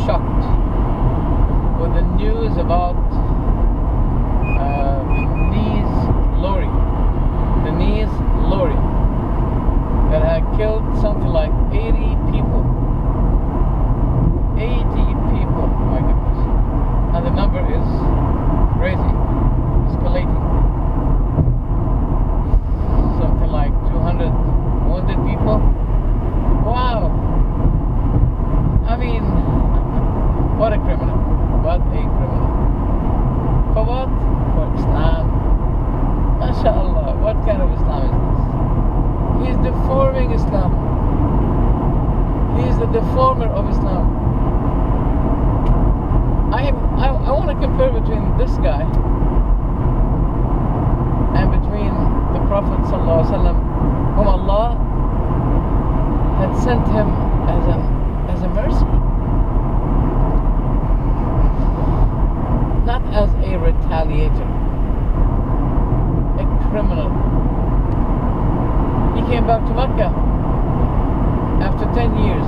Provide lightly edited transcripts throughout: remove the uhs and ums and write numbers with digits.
shocked with the news about the Nice lorry that had killed something like 80 people. 80 people, my goodness. And the number is crazy, escalating. Something like 200 wounded people. Wow. I mean, what a criminal. What a criminal. For what? For Islam. MashaAllah. What kind of Islam is this? He's deforming Islam. He's the deformer of Islam. I want to compare between this guy and between the Prophet ﷺ, whom Allah had sent him as a mercy, not as a retaliator, a criminal. He came back to Mecca after 10 years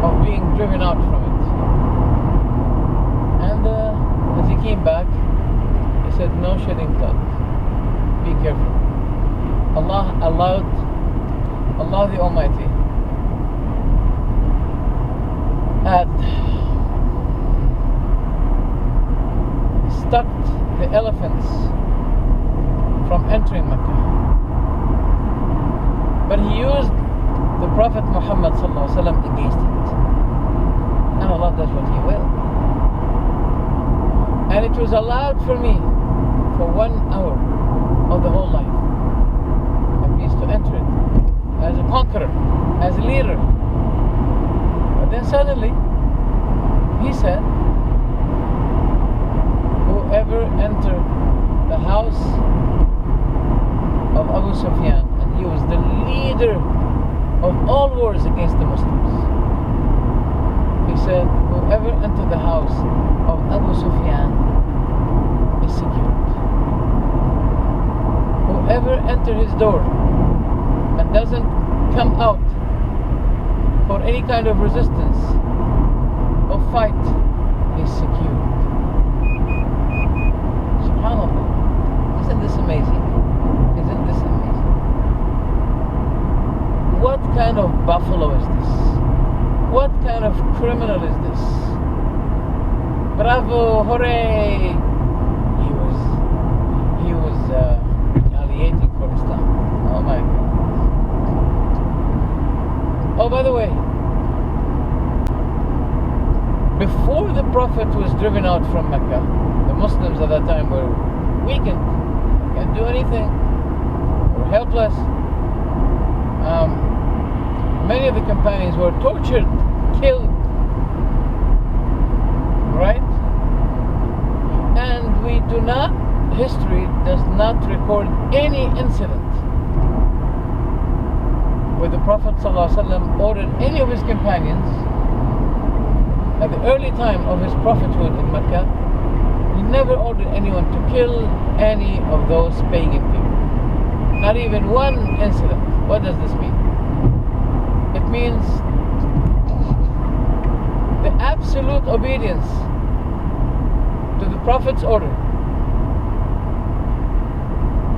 of being driven out from it. And as he came back, he said, no shedding blood. Be careful. Allah the Almighty had stopped the elephants from entering Mecca. But he used the Prophet Muhammad ﷺ against it. And Allah does what He will. And it was allowed for me for 1 hour of the whole life, at least, to enter it as a conqueror, as a leader. But then suddenly He said, whoever entered the house of Abu Sufyan, and he was the leader of all wars against the Muslims. He said, whoever entered the house of Abu Sufyan is secured. Whoever entered his door and doesn't come out for any kind of resistance or fight is secured. SubhanAllah. Isn't this amazing? Isn't this amazing? What kind of buffalo is this? What kind of criminal is this? Bravo, hooray! He was retaliating for Islam. Oh my God. Oh, by the way, before the Prophet was driven out from Mecca, the Muslims at that time were weakened, can't do anything, were helpless. Many of the companions were tortured, killed, right? And history does not record any incident where the Prophet ﷺ ordered any of his companions at the early time of his prophethood in Mecca. He never ordered anyone to kill any of those pagan people. Not even one incident. What does this mean? It means the absolute obedience to the Prophet's order.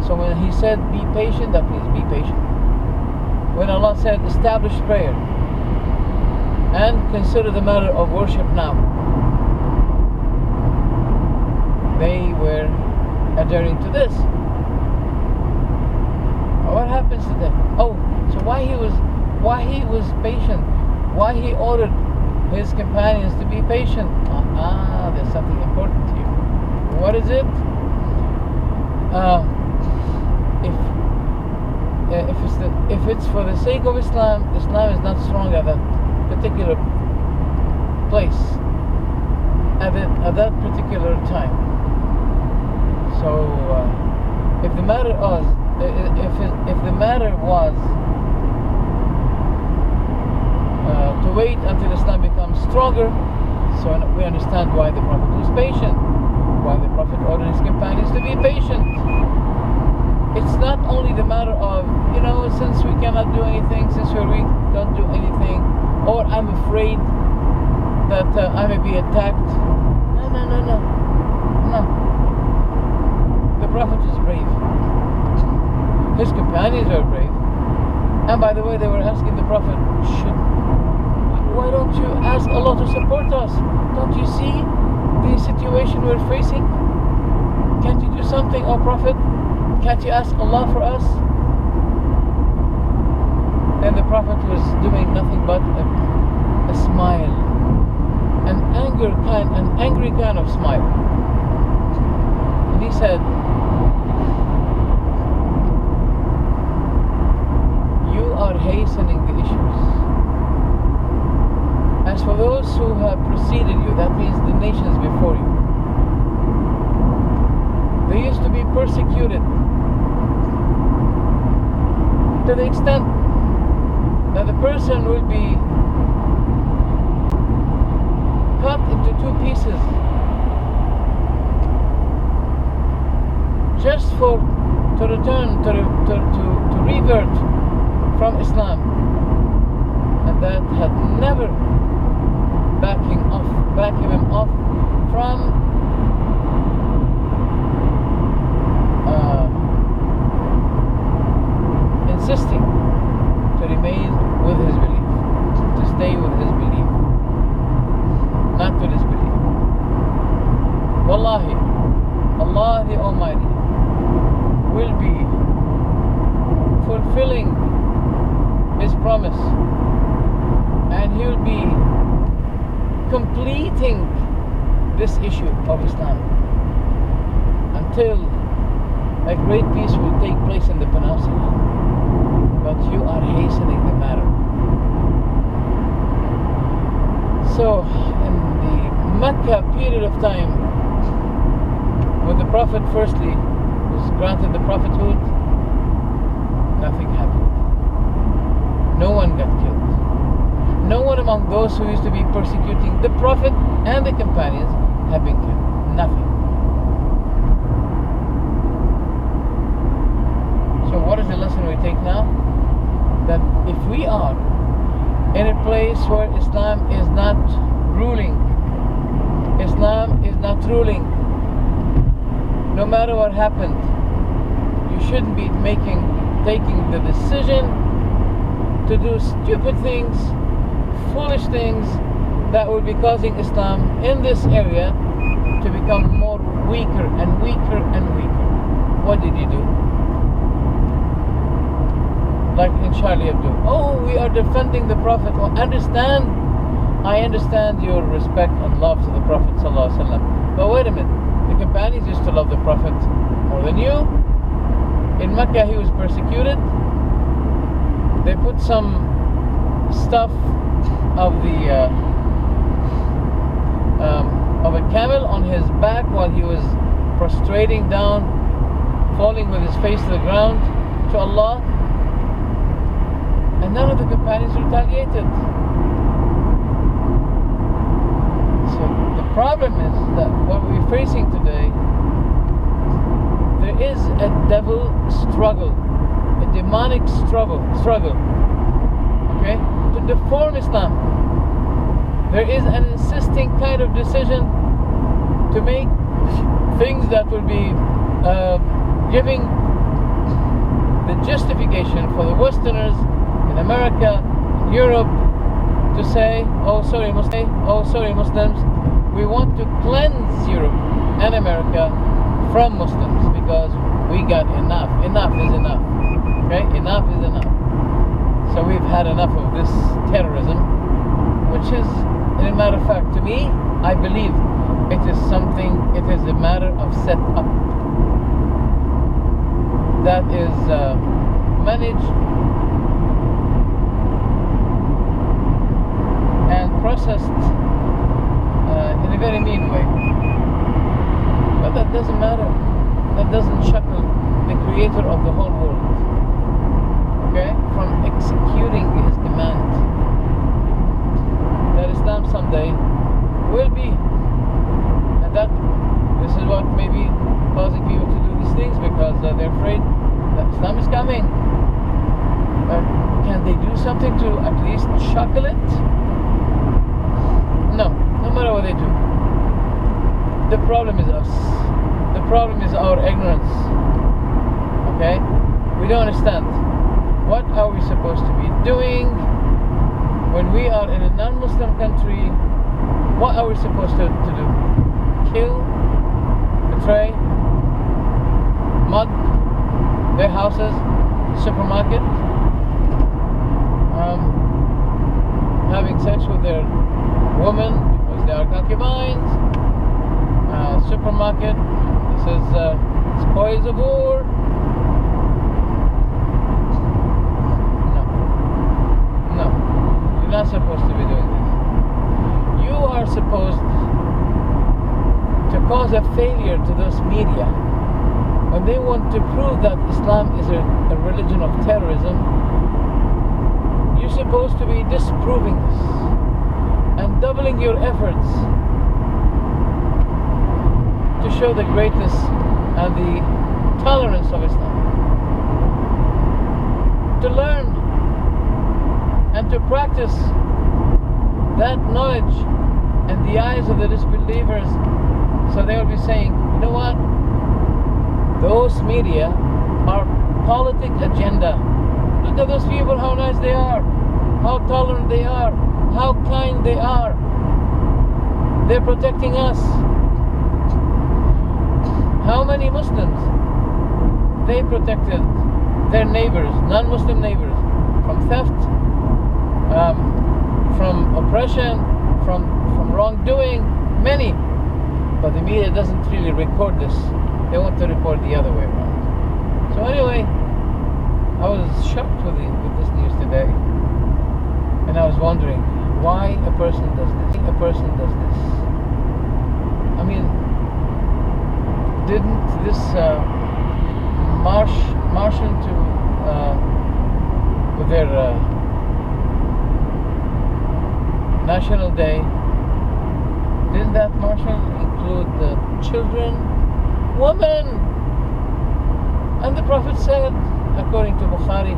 So when he said be patient, that means be patient. When Allah said establish prayer and consider the matter of worship now, they were adhering to this. What happens to them? Oh, so why he was patient? Why he ordered his companions to be patient? There's something important here. What is it? If it's for the sake of Islam, Islam is not strong at that particular place, at that particular time. So if the matter was to wait until Islam becomes stronger, so we understand why the Prophet was patient, why the Prophet ordered his companions to be patient. It's not only the matter of, since we cannot do anything, since we're weak, don't do anything, or I'm afraid. that I may be attacked. No, no, no, no. No. The Prophet is brave. His companions are brave. And by the way, they were asking the Prophet, why don't you ask Allah to support us? Don't you see the situation we're facing? Can't you do something, O Prophet? Can't you ask Allah for us? And the Prophet was doing nothing but a smile, an angry kind of smile. And he said, you are hastening the issues. As for those who have preceded you, that means the nations before you, they used to be persecuted to the extent that the person will be cut into two pieces just to return to revert from Islam, and that had never backing him off from insisting to remain with his belief, to stay with his belief, not to disbelieve. Wallahi, Allah the Almighty will be fulfilling His promise, and He will be completing this issue of Islam until a great peace will take place in the peninsula. But you are hastening the matter. So, in the Mecca period of time, when the Prophet firstly was granted the prophethood, nothing happened. No one got killed. No one among those who used to be persecuting the Prophet and the companions have been killed. Nothing. So what is the lesson we take now? That if we are in a place where Islam is not ruling, no matter what happened, you shouldn't be taking the decision to do stupid things, foolish things that will be causing Islam in this area to become more weaker and weaker and weaker. What did you do? Like in Charlie Hebdo, oh, we are defending the Prophet. Well, I understand your respect and love to the Prophet ﷺ. But wait a minute, the companions used to love the Prophet more than you. In Mecca he was persecuted. They put some stuff of a camel on his back while he was prostrating down, falling with his face to the ground to Allah. And none of the companions retaliated. So the problem is that what we're facing today, there is a devil struggle, a demonic struggle, okay, to deform Islam. There is an insisting kind of decision to make things that will be giving the justification for the Westerners in America, in Europe, to say, oh sorry Muslims, we want to cleanse Europe and America from Muslims because we got enough. Enough is enough. Okay? Enough is enough. So we've had enough of this terrorism, which is, in a matter of fact, to me, I believe it is a matter of set up that is managed and processed in a very mean way. But that doesn't matter. That doesn't shackle the creator of the whole world, okay, from executing his command. That Islam someday will be, and that this is what may be causing people to do these things, because they're afraid that Islam is coming. But can they do something to at least shackle it? No, no matter what they do. The problem is us. The problem is our ignorance. Okay? We don't understand. What are we supposed to be doing when we are in a non-Muslim country? What are we supposed to do? Kill? Betray? Mud? Their houses? Supermarket? Having sex with their women because they are concubines? Supermarket? This is spoils of war? No, you're not supposed to be doing this. You are supposed to cause a failure to those media when they want to prove that Islam is a religion of terrorism. You're supposed to be disproving this and doubling your efforts to show the greatness and the tolerance of Islam. To learn and to practice that knowledge in the eyes of the disbelievers, so they will be saying, you know what? Those media are politic agenda. Look at those people, how nice they are, how tolerant they are, how kind they are. They're protecting us. How many Muslims they protected their neighbors, non-Muslim neighbors, from theft, from oppression, from wrongdoing, many. But the media doesn't really record this. They want to report the other way around. So anyway, I was shocked with this news today, and I was wondering why a person does this. A person does this. I mean, didn't this march into with their National Day? Didn't that marshal include the children, women? And the Prophet said, according to Bukhari,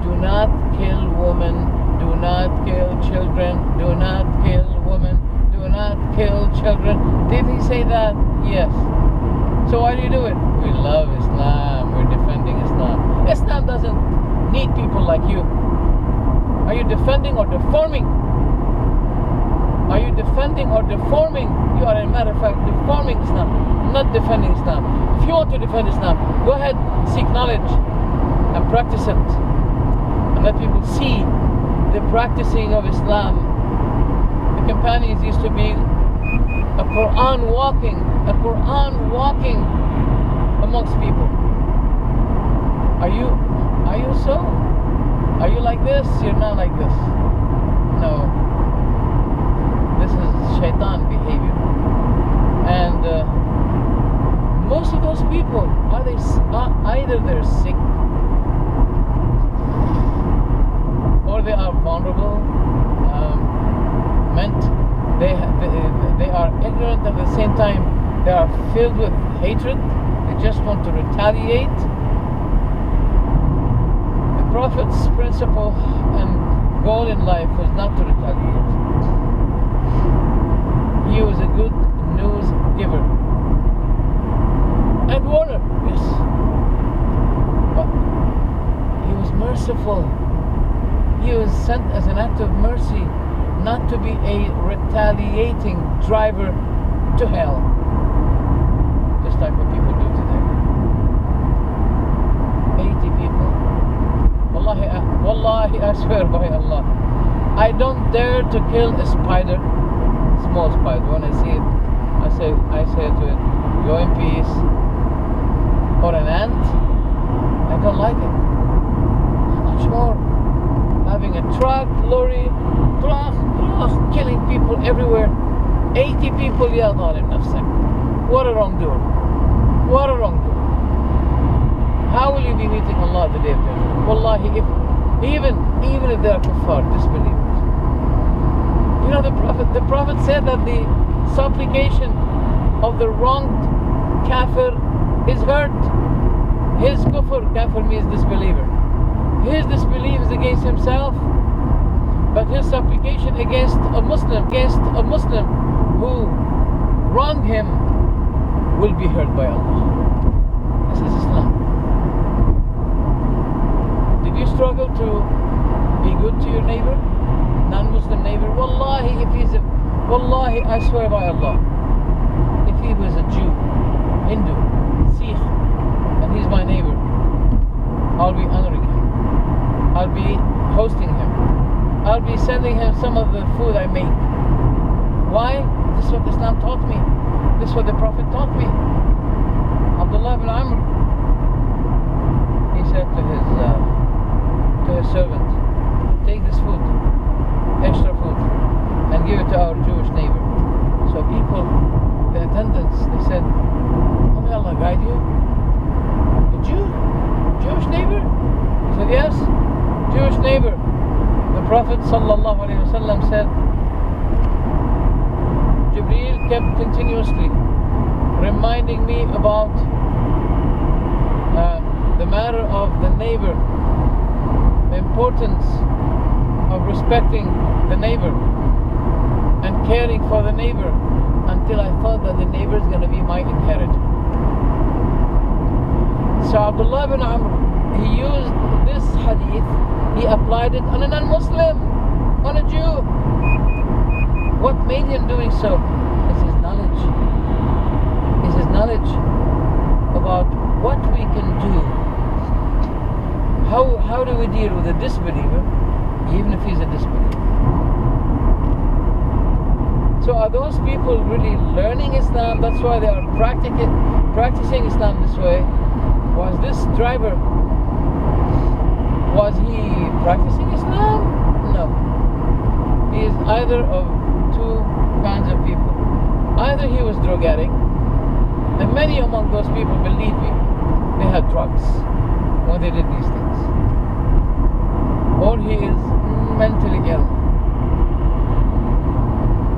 do not kill women, do not kill children, do not kill women, do not kill children. Didn't he say that? Yes. So why do you do it? We love Islam, we're defending Islam. Islam doesn't need people like you. Are you defending or deforming? Are you defending or deforming? You are, as a matter of fact, deforming Islam, not defending Islam. If you want to defend Islam, go ahead, seek knowledge and practice it. And let people see the practicing of Islam. The companions used to be a Quran walking amongst people. Are you so? Are you like this? You're not like this. No. This is shaitan behavior. And most of those people, either they're sick, or they are vulnerable, they are ignorant, at the same time they are filled with hatred. They just want to retaliate. The Prophet's principle and goal in life was not to retaliate. He was a good news giver and warner, yes, but he was merciful. He was sent as an act of mercy, not to be a retaliating driver to hell, just like what people do today. 80 people. Wallahi, I swear by Allah, I don't dare to kill a spider, small spider. When I see it, I say to it, go in peace. Or an ant, I don't like it. How much more having a truck, lorry, killing people everywhere. 80 people, ya zalim nafsak. What a wrongdoer. What a wrongdoer. How will you be meeting Allah the day of judgment? Wallahi, even if they are kuffar, disbelievers. You know, the Prophet said that the supplication of the wronged kafir is heard. His kafir means disbeliever. His disbelief is against himself. but his supplication against a Muslim who wronged him will be heard by Allah. This is Islam. Did you struggle to be good to your neighbor, non-Muslim neighbor? Wallahi, Wallahi, I swear by Allah, if he was a Jew, Hindu, Sikh, and he's my neighbor, I'll be honoring him. I'll be hosting him. I'll be sending him some of the food I make. Why? This is what Islam taught me. This is what the Prophet taught me. Abdullah ibn Amr, he said to his servant, take this food, extra food, and give it to our Jewish neighbor. So people, the attendants, they said, oh, may Allah guide you? A Jew? Jewish neighbor? He said, yes, Jewish neighbor. The Prophet ﷺ said, Jibreel kept continuously reminding me about the matter of the neighbor, the importance of respecting the neighbor and caring for the neighbor, until I thought that the neighbor is going to be my inheritor. So Abdullah ibn Amr, he used this hadith, he applied it on a non-Muslim, on a Jew. What made him doing so is his knowledge. Is his knowledge about what we can do. How do we deal with a disbeliever, even if he's a disbeliever? So are those people really learning Islam? That's why they are practicing Islam this way. Was this driver, was he practicing Islam? No. He is either of two kinds of people. Either he was drug addict, and many among those people, believe me, they had drugs when they did these things. Or he is mentally ill.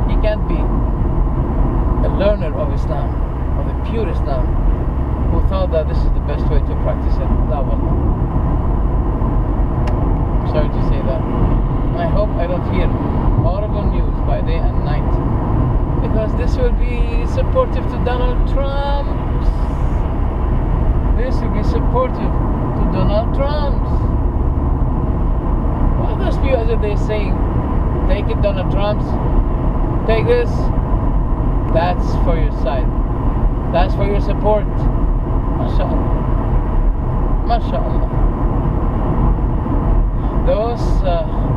He can't be a learner of Islam, of the pure Islam, who thought that this is the best way to practice it. La wallah. I'm sorry to say that. I hope I don't hear horrible news by day and night, because this will be supportive to Donald Trump. This will be supportive to Donald Trump. What are those people that they saying? Take it, Donald Trump. Take this. That's for your side. That's for your support. MashaAllah. MashaAllah. Those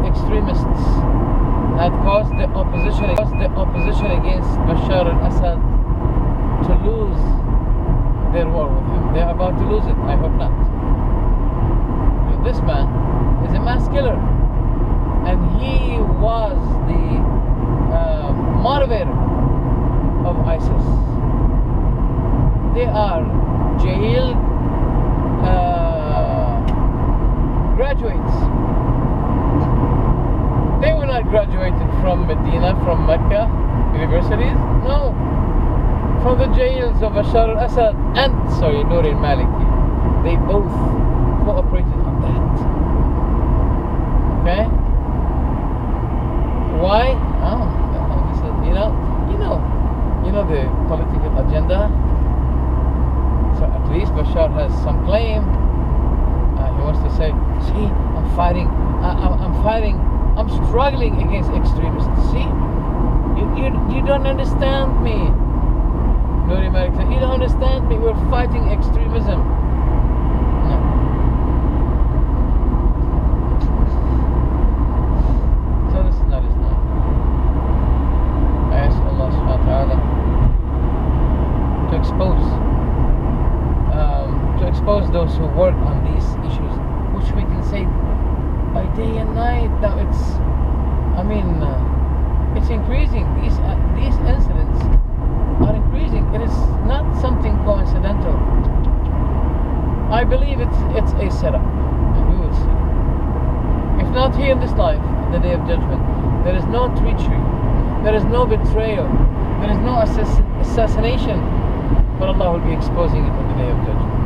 extremists that caused the opposition against Bashar al-Assad to lose their war with him. They are about to lose it. I hope not. This man is a mass killer, and he was the motivator of ISIS. They are jailed graduates. They were not graduated from Medina, from Mecca universities. No. From the jails of Bashar al-Assad and, Noor al-Maliki. They both cooperated on that. Okay? Why? Oh, you know the political agenda. So at least Bashar has some claim. He wants to say, see, I'm fighting, I'm struggling against extremists. See, you don't understand me. Noor al-Maliki said, you don't understand me, we're fighting extremism. No. So this is not Islam. I ask Allah subhanahu wa ta'ala to expose those who work on these issues, which we can say by day and night. Now it's increasing. These incidents are increasing. It is not something coincidental. I believe it's a setup, and we will see. If not here in this life, on the day of judgment, there is no treachery, there is no betrayal, there is no assassination, but Allah will be exposing it on the day of judgment.